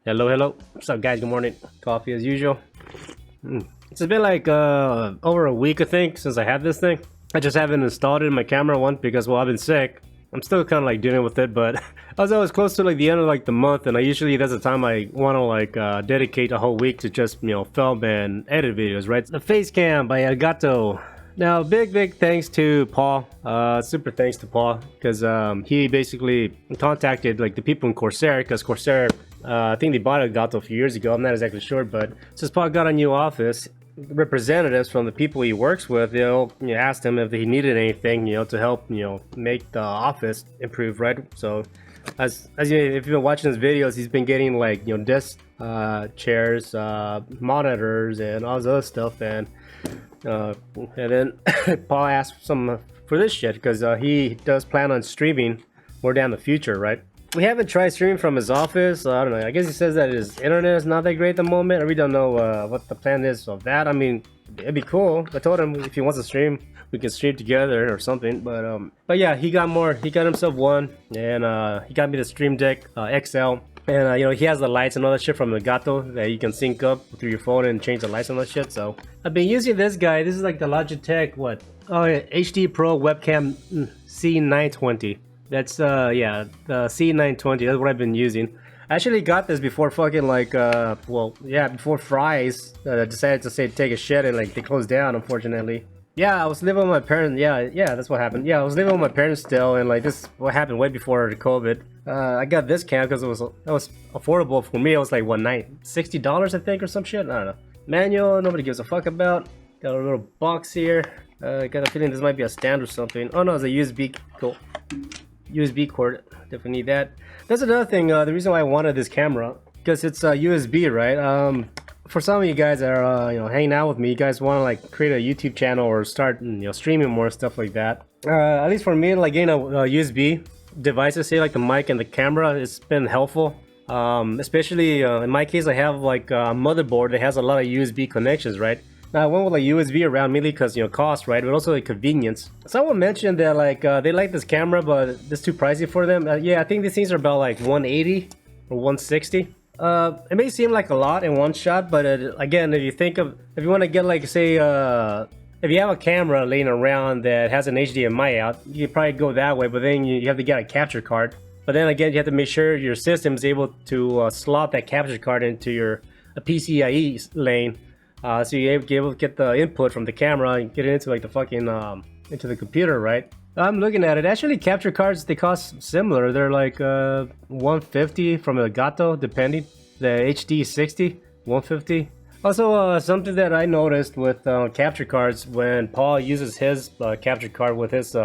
Hello. What's up, guys? Good morning. Coffee as usual. It's been like over a week, I think, since I had this thing. I just haven't installed it in my camera once because, well, I've been sick. I'm still kind of like dealing with it, but I was always close to like the end of like the month, and I usually that's the time I want to like dedicate a whole week to just film and edit videos, right? The Face Cam by Gato. Now, big thanks to Paul. Super thanks to Paul because he basically contacted like the people in Corsair because Corsair, I think they bought a Gato a few years ago. I'm not exactly sure, but since Paul got a new office, representatives from the people he works with, asked him if he needed anything, to help, make the office improve, right? So, as if you've been watching his videos, he's been getting like desks, chairs, monitors, and all this other stuff, and then Paul asked some for this shit because he does plan on streaming more down the future, right? We haven't tried streaming from his office. I don't know. I guess he says that his internet is not that great at the moment. We don't know what the plan is of that. I mean, it'd be cool. I told him if he wants to stream, we can stream together or something. But yeah, he got more. He got himself one, and he got me the Stream Deck XL. And he has the lights and all that shit from the Gato that you can sync up through your phone and change the lights and all that shit. So I've been using this guy. This is like the Logitech HD Pro webcam C920. That's the C920. That's what I've been using. I actually got this before fucking before Fry's decided to take a shit and like they closed down, unfortunately. Yeah, I was living with my parents. Yeah, that's what happened. Yeah, I was living with my parents still, and like this what happened way before the COVID. I got this cam because it was affordable for me. It was like $60 I think or some shit. I don't know. Manual, nobody gives a fuck about. Got a little box here. Got a feeling this might be a stand or something. Oh no, it's a USB. Cool. USB cord, definitely need that. That's another thing, the reason why I wanted this camera, because it's USB, right? For some of you guys that are hanging out with me, you guys want to like create a YouTube channel or start streaming more stuff like that. At least for me, like getting a USB device, to say like the mic and the camera, it's been helpful. Especially in my case, I have like a motherboard that has a lot of USB connections, right? Now I went with like USB around mainly because cost, right, but also like convenience. Someone mentioned that like they like this camera, but it's too pricey for them. Yeah, I think these things are about like 180 or 160. It may seem like a lot in one shot, but again, if you want to get like say if you have a camera laying around that has an HDMI out, you could probably go that way. But then you have to get a capture card. But then again, you have to make sure your system is able to slot that capture card into your PCIe lane. So you're able to get the input from the camera and get it into like the fucking into the computer, right? I'm looking at it. Actually, capture cards, they cost similar. They're like 150 from a Gato, depending. The HD 60, 150. Also, something that I noticed with capture cards when Paul uses his capture card with his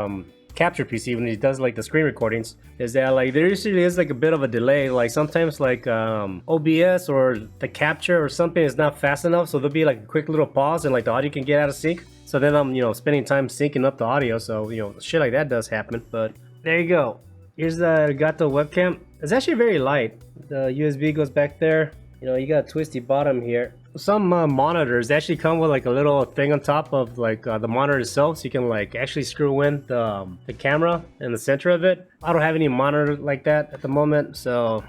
capture PC when he does like the screen recordings, is that like there usually is like a bit of a delay. Like sometimes like OBS or the capture or something is not fast enough, so there'll be like a quick little pause and like the audio can get out of sync. So then I'm spending time syncing up the audio, so shit like that does happen. But there you go. Here's the Gato webcam. It's actually very light. The USB goes back there. You got a twisty bottom here. Some monitors actually come with like a little thing on top of like the monitor itself, so you can like actually screw in the camera in the center of it. I don't have any monitor like that at the moment, so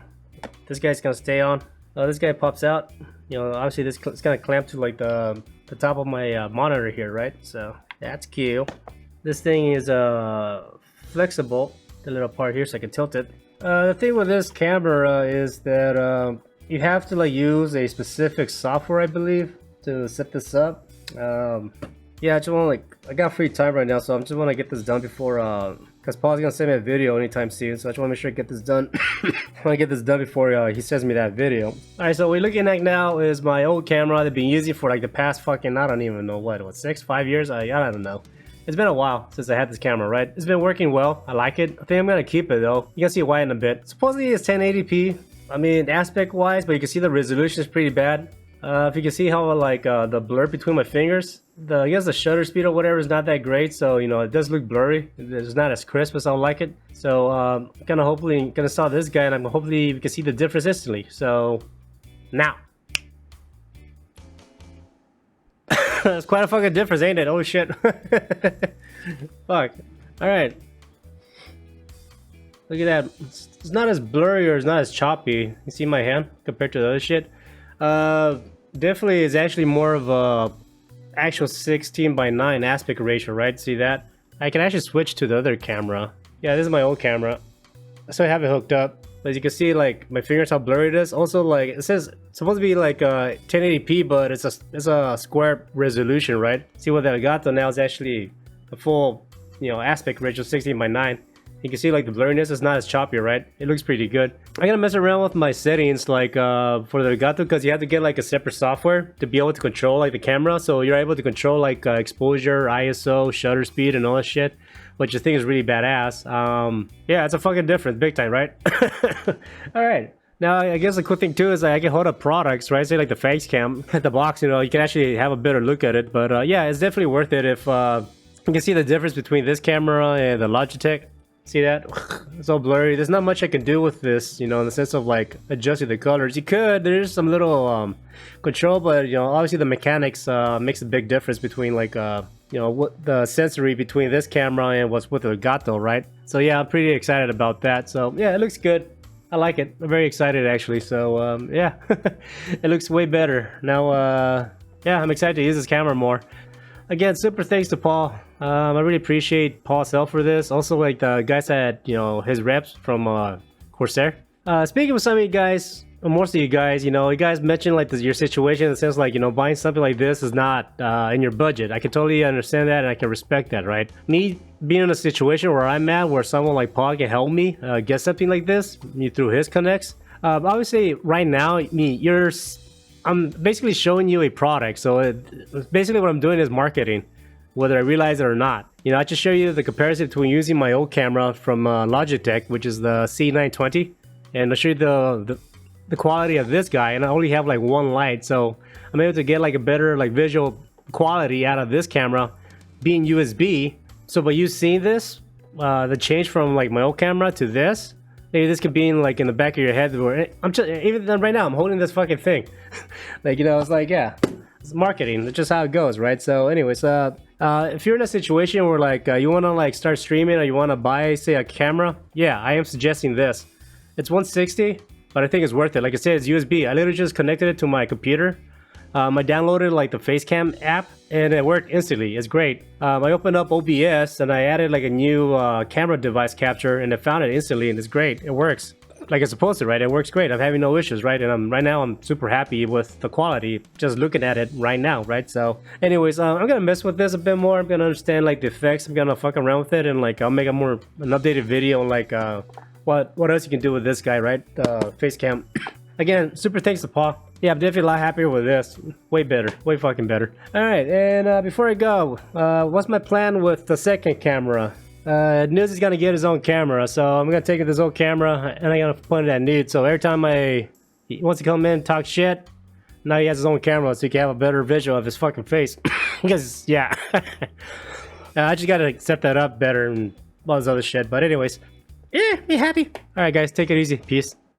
this guy's gonna stay on. This guy pops out. Obviously this is gonna clamp to like the top of my monitor here, right? So that's cool. This thing is flexible, the little part here, so I can tilt it. The thing with this camera is that you have to like use a specific software, I believe, to set this up. Yeah, I just want I got free time right now, so I just want to get this done before because Paul's gonna send me a video anytime soon, so I just want to make sure I get this done. I want to get this done before he sends me that video. Alright, so what we're looking at now is my old camera that I've been using for like the past fucking, I don't even know what 5 years? I don't know. It's been a while since I had this camera, right? It's been working well. I like it. I think I'm gonna keep it though. You can see why in a bit. Supposedly it's 1080p. I mean, aspect wise, but you can see the resolution is pretty bad. If you can see how like the blur between my fingers, I guess the shutter speed or whatever is not that great, so it does look blurry. It's not as crisp as I would like it. So hopefully gonna install this guy, and hopefully we can see the difference instantly. So now. It's quite a fucking difference, ain't it? Oh shit. Fuck. Alright. Alright, so we're looking at now is my old camera that I've been using for like the past fucking, I don't even know what. It's been a while since I had this camera, right? It's been working well. I like it. I think I'm gonna keep it though. You can see why in a bit. Supposedly it's 1080p. I mean, aspect wise, but you can see the resolution is pretty bad. If you can see how like the blur between my fingers, I guess the shutter speed or whatever is not that great, so it's not as crisp as I would like it. So hopefully gonna install this guy, and hopefully we can see the difference instantly. So now. Fuck. Alright. Look at that. It's not as blurry or it's not as choppy. You see my hand compared to the other shit? Definitely is actually more of a actual 16:9 aspect ratio, right? See that? I can actually switch to the other camera. Yeah, this is my old camera. So I have it hooked up. As you can see, like my fingers, how blurry it is. Also, like it says it's supposed to be like 1080p, but it's a square resolution, right? See what that Gato now is actually a full, you know, aspect ratio 16:9. You can see like the blurriness is not as choppy, right? It looks pretty good. I'm gonna mess around with my settings like for the Gato, because you have to get like a separate software to be able to control like the camera. So you're able to control like exposure, ISO, shutter speed, and all that shit, which I think is really badass. Yeah, it's a fucking difference, big time, right? All right. Now, I guess the cool thing too is like, I can hold up products, right? Say like the face cam at the box, you know, you can actually have a better look at it. But yeah, it's definitely worth it if you can see the difference between this camera and the Logitech. See that? It's all blurry. There's not much I can do with this, you know, in the sense of like adjusting the colors. You could, there's some little control, but you know, obviously the mechanics makes a big difference between like you know, what the sensory between this camera and what's with the Gato, right? So yeah, I'm pretty excited about that. So yeah, it looks good. I like it. I'm very excited actually. So yeah, it looks way better now. Yeah, I'm excited to use this camera more. Again, super thanks to Paul. I really appreciate Paul's help for this. Also, like the guys at, you know, his reps from Corsair. Speaking with some of you guys, or most of you guys, you know, you guys mentioned like your situation in the sense like, you know, buying something like this is not in your budget. I can totally understand that and I can respect that, right? Me being in a situation where I'm at, where someone like Paul can help me get something like this through his connects. Obviously, right now, I'm basically showing you a product, so basically what I'm doing is marketing, whether I realize it or not. You know, I just show you the comparison between using my old camera from Logitech, which is the C920, and I'll show you the quality of this guy, and I only have like one light, so I'm able to get like a better like visual quality out of this camera being USB. So by you seeing this, the change from like my old camera to this, maybe this could be in like in the back of your head, where I'm just, even right now I'm holding this fucking thing. Like, you know, it's like, yeah, it's marketing. That's just how it goes, right? So anyways, if you're in a situation where like you want to like start streaming or you want to buy, say, a camera, yeah, I am suggesting this. It's $160, but I think it's worth it. Like I said, it's USB. I literally just connected it to my computer. I downloaded like the Face Cam app and it worked instantly. It's great. I opened up OBS and I added like a new camera device capture and I found it instantly and it's great. It works like it's supposed to, right? It works great. I'm having no issues, right? And right now I'm super happy with the quality just looking at it right now, right? So anyways, I'm gonna mess with this a bit more. I'm gonna understand like the effects. I'm gonna fuck around with it and like I'll make an updated video on like what else you can do with this guy, right? Face cam. Again, super thanks to Paul. Yeah, I'm definitely a lot happier with this. Way better. Way fucking better. Alright, and before I go, what's my plan with the second camera? Nudes is gonna get his own camera, so I'm gonna take his own camera and I'm gonna point it at Nude. So every time he wants to come in and talk shit, now he has his own camera so he can have a better visual of his fucking face. Because, yeah. I just gotta set that up better and all this other shit. But anyways, yeah, be happy. Alright guys, take it easy. Peace.